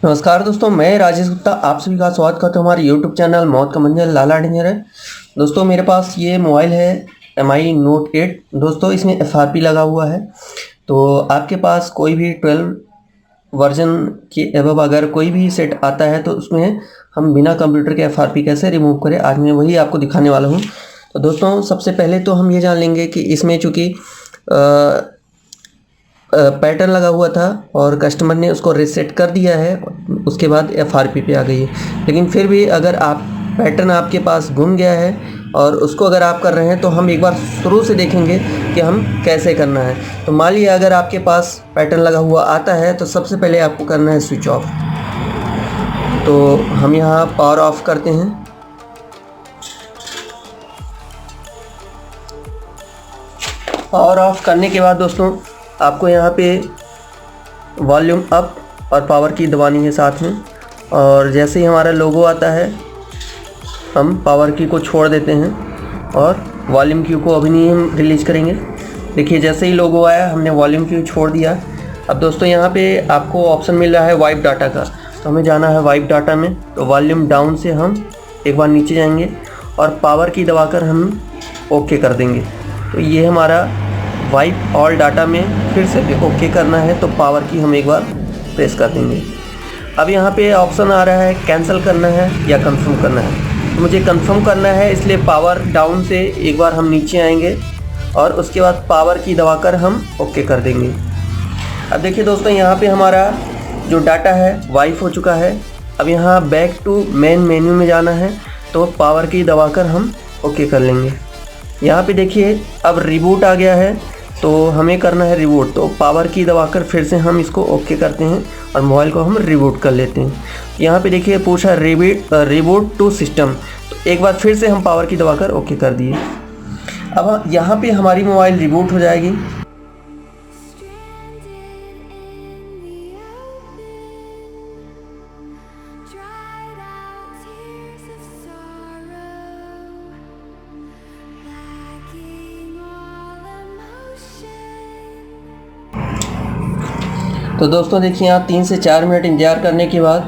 नमस्कार दोस्तों, मैं राजेश गुप्ता आप सभी का स्वागत करता हूँ हमारे यूट्यूब चैनल मौत का मंजर लाला इंजीनियर है। दोस्तों मेरे पास ये मोबाइल है MI Note 8। दोस्तों इसमें FRP लगा हुआ है। तो आपके पास कोई भी 12 वर्जन के एबव अगर कोई भी सेट आता है तो उसमें हम बिना कंप्यूटर के FRP कैसे रिमूव करें, आज मैं वही आपको दिखाने वाला हूँ। तो दोस्तों सबसे पहले तो हम ये जान लेंगे कि इसमें चूँकि पैटर्न लगा हुआ था और कस्टमर ने उसको रीसेट कर दिया है, उसके बाद FRP पे आ गई है। लेकिन फिर भी अगर आप पैटर्न आपके पास गुम गया है और उसको अगर आप कर रहे हैं तो हम एक बार शुरू से देखेंगे कि हम कैसे करना है। तो मान लीजिए अगर आपके पास पैटर्न लगा हुआ आता है तो सबसे पहले आपको करना है स्विच ऑफ। तो हम यहाँ पावर ऑफ करते हैं। पावर ऑफ करने के बाद दोस्तों आपको यहाँ पे वॉल्यूम अप और पावर की दबानी है साथ में, और जैसे ही हमारा लोगो आता है हम पावर की को छोड़ देते हैं और वॉल्यूम की को अभी नहीं हम रिलीज़ करेंगे। देखिए जैसे ही लोगो आया हमने वॉल्यूम की छोड़ दिया। अब दोस्तों यहाँ पे आपको ऑप्शन मिल रहा है वाइप डाटा का, तो हमें जाना है वाइप डाटा में। तो वॉल्यूम डाउन से हम एक बार नीचे जाएंगे और पावर की दबाकर हम ओके कर देंगे। तो ये हमारा वाइप ऑल डाटा में फिर से ओके करना है, तो पावर की हम एक बार प्रेस कर देंगे। अब यहाँ पे ऑप्शन आ रहा है कैंसिल करना है या कंफर्म करना है। तो मुझे कंफर्म करना है, इसलिए पावर डाउन से एक बार हम नीचे आएंगे और उसके बाद पावर की दबाकर हम ओके कर देंगे। अब देखिए दोस्तों यहाँ पे हमारा जो डाटा है वाइप हो चुका है। अब यहाँ बैक टू मेन मेन्यू में जाना है, तो पावर की दबाकर हम ओके कर लेंगे। यहाँ पे देखिए अब रिबूट आ गया है, तो हमें करना है रिबूट। तो पावर की दबाकर फिर से हम इसको ओके करते हैं और मोबाइल को हम रिबूट कर लेते हैं। यहाँ पे देखिए पूछा रिबूट टू सिस्टम, तो एक बार फिर से हम पावर की दबाकर ओके कर दिए। अब यहाँ पे हमारी मोबाइल रिबूट हो जाएगी। तो दोस्तों देखिए यहाँ 3 से 4 मिनट इंतज़ार करने के बाद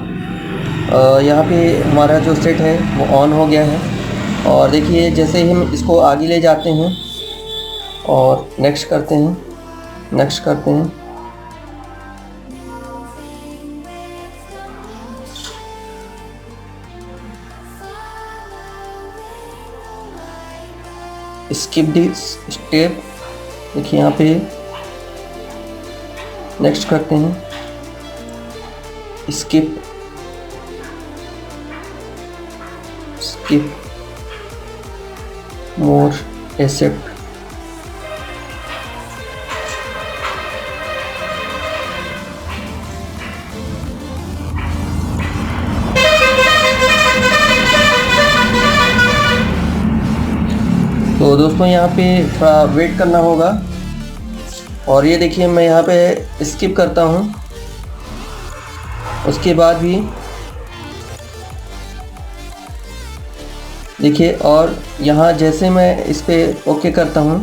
यहाँ पे हमारा जो सेट है वो ऑन हो गया है। और देखिए जैसे ही हम इसको आगे ले जाते हैं और नेक्स्ट करते हैं, नेक्स्ट करते हैं, स्किप दिस स्टेप। देखिए यहाँ पे नेक्स्ट करते हैं, स्किप स्किप मोर एक्सेप्ट। तो दोस्तों यहाँ पे थोड़ा वेट करना होगा। और ये देखिए मैं यहाँ पे स्किप करता हूँ, उसके बाद भी देखिए, और यहाँ जैसे मैं इस पर ओके करता हूँ,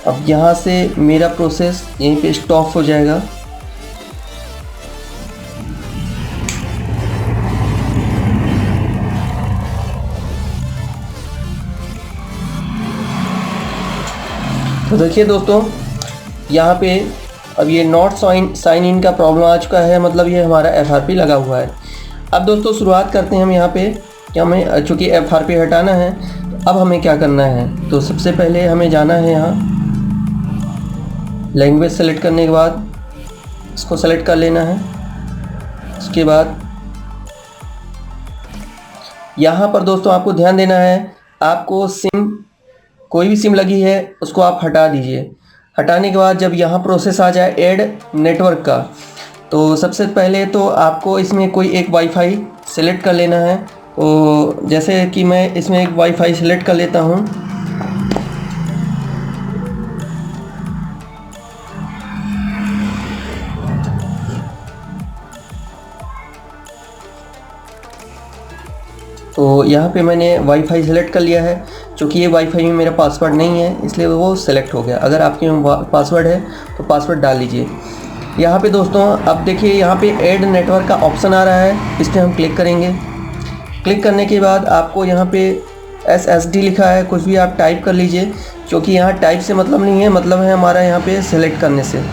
अब यहाँ से मेरा प्रोसेस यहीं पे स्टॉप हो जाएगा। तो देखिए दोस्तों यहाँ पे अब ये नॉट साइन इन का प्रॉब्लम आ चुका है, मतलब ये हमारा FRP लगा हुआ है। अब दोस्तों शुरुआत करते हैं हम यहाँ पे कि हमें चूँकि FRP हटाना है, तो अब हमें क्या करना है। तो सबसे पहले हमें जाना है यहाँ लैंग्वेज सेलेक्ट करने के बाद इसको सेलेक्ट कर लेना है। उसके बाद यहाँ पर दोस्तों आपको ध्यान देना है, आपको सिम कोई भी सिम लगी है उसको आप हटा दीजिए। हटाने के बाद जब यहाँ प्रोसेस आ जाए ऐड नेटवर्क का, तो सबसे पहले तो आपको इसमें कोई एक वाईफाई सेलेक्ट कर लेना है। तो जैसे कि मैं इसमें एक वाईफाई सेलेक्ट कर लेता हूँ। तो यहाँ पे मैंने वाईफाई सेलेक्ट कर लिया है। चूँकि ये वाईफाई में मेरा पासवर्ड नहीं है इसलिए वो सेलेक्ट हो गया। अगर आपके पासवर्ड है तो पासवर्ड डाल लीजिए। यहाँ पे दोस्तों अब देखिए यहाँ पे ऐड नेटवर्क का ऑप्शन आ रहा है, इस पर हम क्लिक करेंगे। क्लिक करने के बाद आपको यहाँ पे SSD लिखा है, कुछ भी आप टाइप कर लीजिए, क्योंकि यहाँ टाइप से मतलब नहीं है, मतलब है हमारा यहाँ पे सेलेक्ट करने से।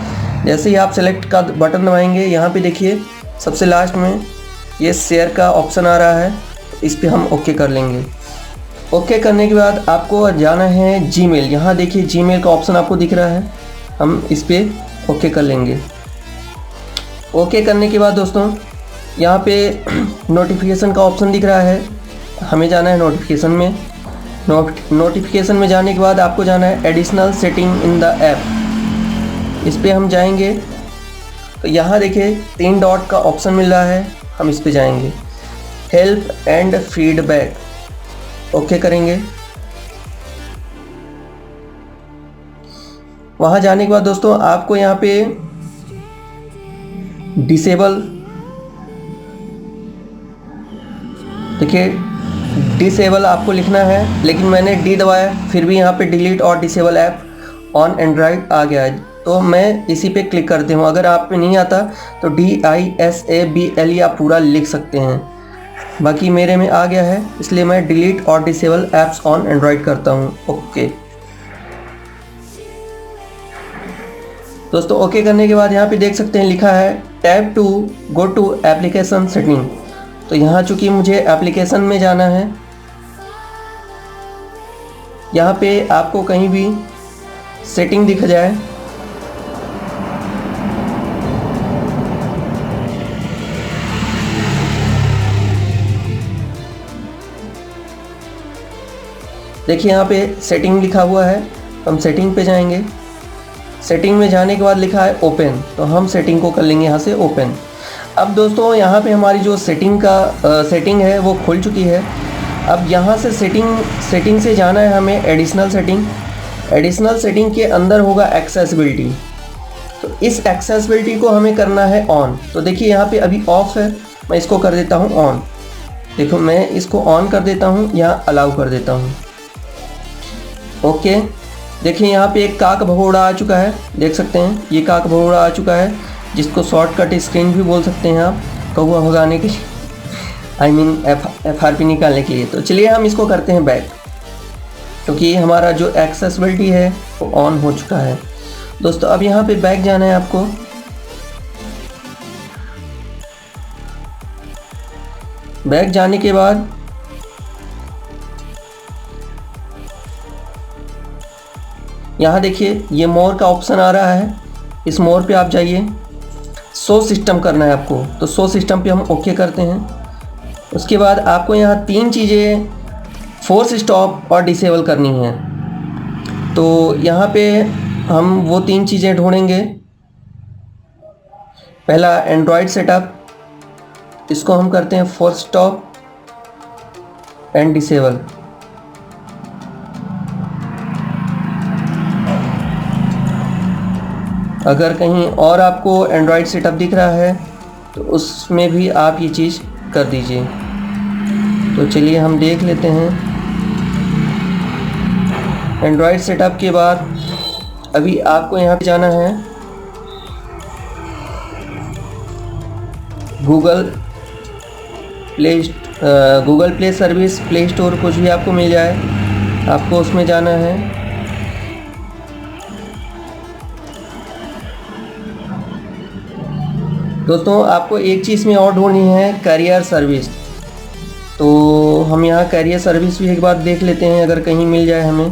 जैसे ही आप सेलेक्ट का बटन दबाएंगे, यहाँ पे देखिए सबसे लास्ट में ये शेयर का ऑप्शन आ रहा है, इस पर हम ओके कर लेंगे। ओके करने के बाद आपको जाना है जीमेल। यहाँ देखिए जीमेल का ऑप्शन आपको दिख रहा है, हम इस पर ओके कर लेंगे। ओके करने के बाद दोस्तों यहाँ पे नोटिफिकेशन का ऑप्शन दिख रहा है, हमें जाना है नोटिफिकेशन में। नोटिफिकेशन में जाने के बाद आपको जाना है additional setting in the app, इस पर हम जाएंगे। तो यहाँ देखिए 3 डॉट का ऑप्शन मिल रहा है, हम इस पे जाएंगे। हेल्प एंड फीडबैक, ओके करेंगे। वहाँ जाने के बाद दोस्तों आपको यहाँ पे डिसेबल, देखिए डिसेबल आपको लिखना है, लेकिन मैंने डी दबाया, फिर भी यहाँ पे डिलीट और डिसेबल ऐप ऑन एंड्रॉयड आ गया है, तो मैं इसी पे क्लिक करती हूँ। अगर आप पे नहीं आता तो DISABL आप पूरा लिख सकते हैं, बाकी मेरे में आ गया है, इसलिए मैं डिलीट और डिसेबल ऐप्स ऑन एंड्रॉयड करता हूँ। ओके दोस्तों, ओके करने के बाद यहाँ पे देख सकते हैं लिखा है tab to go to application setting. तो यहाँ चूँकि मुझे एप्लीकेशन में जाना है, यहाँ पे आपको कहीं भी सेटिंग दिख जाए, देखिए यहाँ पे सेटिंग लिखा हुआ है, हम सेटिंग पे जाएंगे। सेटिंग में जाने के बाद लिखा है ओपन, तो हम सेटिंग को कर लेंगे यहाँ से ओपन। अब दोस्तों यहाँ पे हमारी जो सेटिंग है वो खुल चुकी है। अब यहाँ से सेटिंग से जाना है हमें एडिशनल सेटिंग के अंदर होगा एक्सेसिबिलिटी। तो इस एक्सेसिबिलिटी को हमें करना है ऑन। तो देखिए यहाँ पे अभी ऑफ है, मैं इसको कर देता हूँ ऑन। देखो मैं इसको ऑन कर देता हूँ, यहाँ अलाउ कर देता हूँ। ओके, देखिए यहाँ पे एक काक भगोड़ा आ चुका है, देख सकते हैं ये काक भगोड़ा आ चुका है, जिसको शॉर्टकट स्क्रीन भी बोल सकते हैं आप, कौवा भगाने के लिए, आई मीन FRP निकालने के लिए। तो चलिए हम इसको करते हैं बैक, क्योंकि हमारा जो एक्सेसिबिलिटी है वो ऑन हो चुका है। दोस्तों अब यहाँ पे बैक जाना है आपको। बैक जाने के बाद यहाँ देखिए ये मोर का ऑप्शन आ रहा है, इस मोर पे आप जाइए। शो सिस्टम करना है आपको, तो शो सिस्टम पे हम ओके करते हैं। उसके बाद आपको यहाँ 3 चीज़ें फोर्स स्टॉप और डिसेबल करनी है। तो यहाँ पे हम वो 3 चीज़ें ढूंढेंगे। पहला एंड्रॉयड सेटअप, इसको हम करते हैं फोर्स स्टॉप एंड डिसेबल। अगर कहीं और आपको एंड्रॉयड सेटअप दिख रहा है तो उसमें भी आप ये चीज़ कर दीजिए। तो चलिए हम देख लेते हैं। एंड्रॉयड सेटअप के बाद अभी आपको यहाँ पे जाना है Google play service, play store, कुछ भी आपको मिल जाए, आपको उसमें जाना है। दोस्तों आपको एक चीज़ में और ढूंढनी है, कैरियर सर्विस। तो हम यहाँ कैरियर सर्विस भी एक बार देख लेते हैं, अगर कहीं मिल जाए हमें।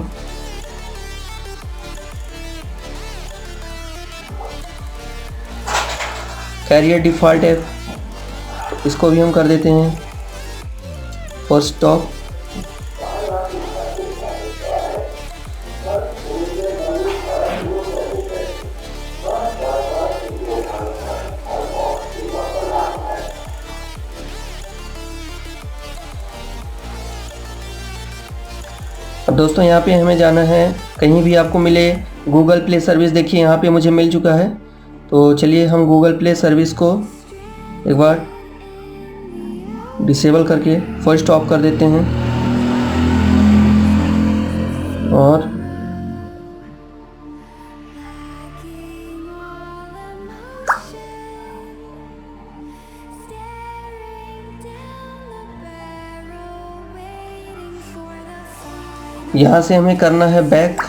कैरियर डिफ़ॉल्ट है, तो इसको भी हम कर देते हैं फॉर स्टॉप। अब दोस्तों यहाँ पे हमें जाना है, कहीं भी आपको मिले गूगल प्ले सर्विस, देखिए यहाँ पे मुझे मिल चुका है। तो चलिए हम गूगल प्ले सर्विस को एक बार डिसेबल करके फर्स्ट स्टॉप कर देते हैं। और यहाँ से हमें करना है बैक।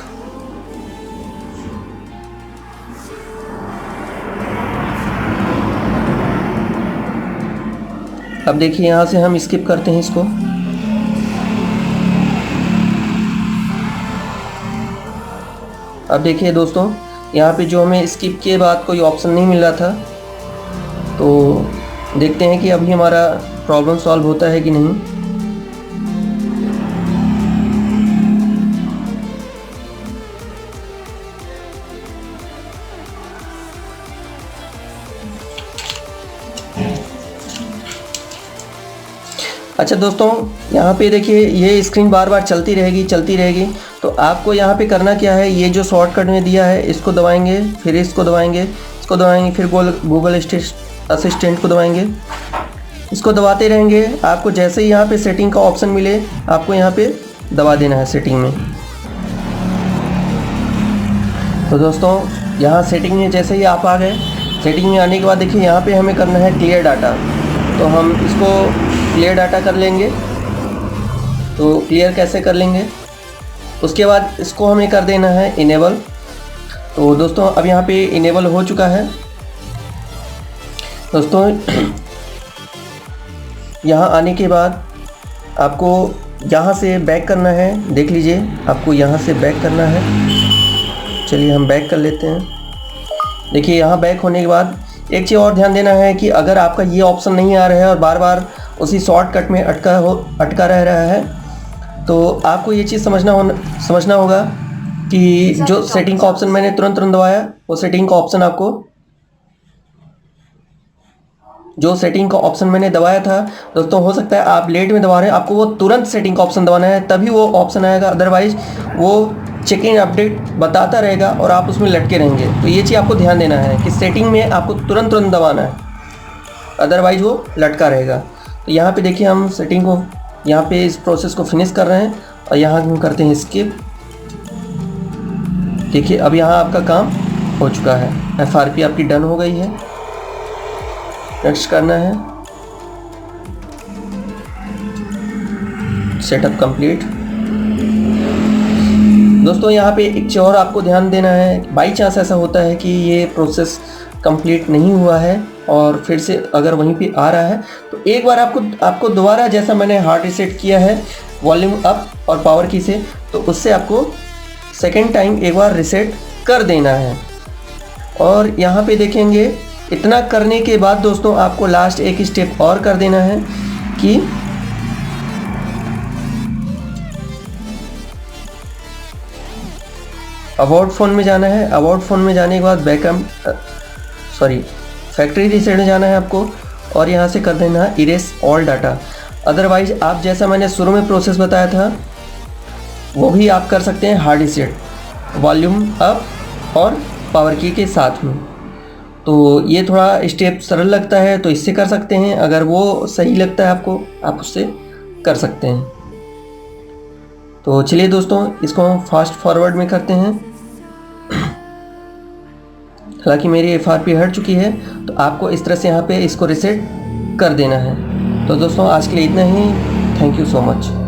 अब देखिए यहाँ से हम स्किप करते हैं इसको। अब देखिए दोस्तों, यहाँ पे जो हमें स्किप के बाद कोई ऑप्शन नहीं मिल रहा था, तो देखते हैं कि अभी हमारा प्रॉब्लम सॉल्व होता है कि नहीं। अच्छा दोस्तों, यहाँ पे देखिए ये स्क्रीन बार बार चलती रहेगी। तो आपको यहाँ पे करना क्या है, ये जो शॉर्टकट में दिया है इसको दबाएंगे, फिर इसको दबाएंगे, फिर गूगल असिस्टेंट को दबाएंगे। इसको दबाते रहेंगे। आपको जैसे ही यहाँ पे सेटिंग का ऑप्शन मिले, आपको यहाँ पे दबा देना है सेटिंग में। तो दोस्तों, यहाँ सेटिंग में जैसे ही आप आ गए, सेटिंग में आने के बाद देखिए यहाँ पे हमें करना है क्लियर डाटा। तो हम इसको क्लियर डाटा कर लेंगे। तो क्लियर कैसे कर लेंगे, उसके बाद इसको हमें कर देना है इनेबल। तो दोस्तों, अब यहाँ पे इनेबल हो चुका है। दोस्तों, यहाँ आने के बाद आपको यहाँ से बैक करना है। देख लीजिए, आपको यहाँ से बैक करना है। चलिए हम बैक कर लेते हैं। देखिए यहाँ बैक होने के बाद एक चीज़ और ध्यान देना है कि अगर आपका ये ऑप्शन नहीं आ रहा है और बार बार उसी शॉर्टकट में अटका रह रहा है, तो आपको ये चीज़ समझना होगा कि जो सेटिंग का ऑप्शन मैंने तुरंत दबाया, वो सेटिंग का ऑप्शन जो सेटिंग का ऑप्शन मैंने दबाया था दोस्तों, हो सकता है आप लेट में दबा रहे हैं, आपको वो तुरंत सेटिंग का ऑप्शन दबाना है, तभी वो ऑप्शन आएगा। अदरवाइज वो चेक इन अपडेट बताता रहेगा और आप उसमें लटके रहेंगे। तो ये चीज़ आपको ध्यान देना है कि सेटिंग में आपको तुरंत दबाना है, अदरवाइज वो लटका रहेगा। तो यहाँ पे देखिए हम सेटिंग को, यहाँ पे इस प्रोसेस को फिनिश कर रहे हैं और यहाँ हम करते हैं स्किप। देखिए अब यहाँ आपका काम हो चुका है, FRP आपकी डन हो गई है। नेक्स्ट करना है सेटअप कंप्लीट। दोस्तों, यहाँ पे एक चीज़ और आपको ध्यान देना है, बाई चांस ऐसा होता है कि ये प्रोसेस कंप्लीट नहीं हुआ है और फिर से अगर वहीं पे आ रहा है, तो एक बार आपको दोबारा, जैसा मैंने हार्ड रीसेट किया है वॉल्यूम अप और पावर की से, तो उससे आपको सेकेंड टाइम एक बार रीसेट कर देना है। और यहाँ पे देखेंगे, इतना करने के बाद दोस्तों आपको लास्ट एक स्टेप और कर देना है कि अबाउट फ़ोन में जाना है। अबाउट फ़ोन में जाने के बाद फैक्ट्री रीसेट में जाना है आपको और यहाँ से कर देना है इरेज ऑल डाटा। अदरवाइज आप, जैसा मैंने शुरू में प्रोसेस बताया था, वो भी आप कर सकते हैं हार्ड रीसेट वॉल्यूम अप और पावर की के साथ में। तो ये थोड़ा स्टेप सरल लगता है, तो इससे कर सकते हैं। अगर वो सही लगता है आपको, आप उससे कर सकते हैं। तो चलिए दोस्तों, इसको हम फास्ट फॉरवर्ड में करते हैं। हालांकि मेरी FRP हट चुकी है, तो आपको इस तरह से यहाँ पे इसको रीसेट कर देना है। तो दोस्तों, आज के लिए इतना ही। Thank you so much.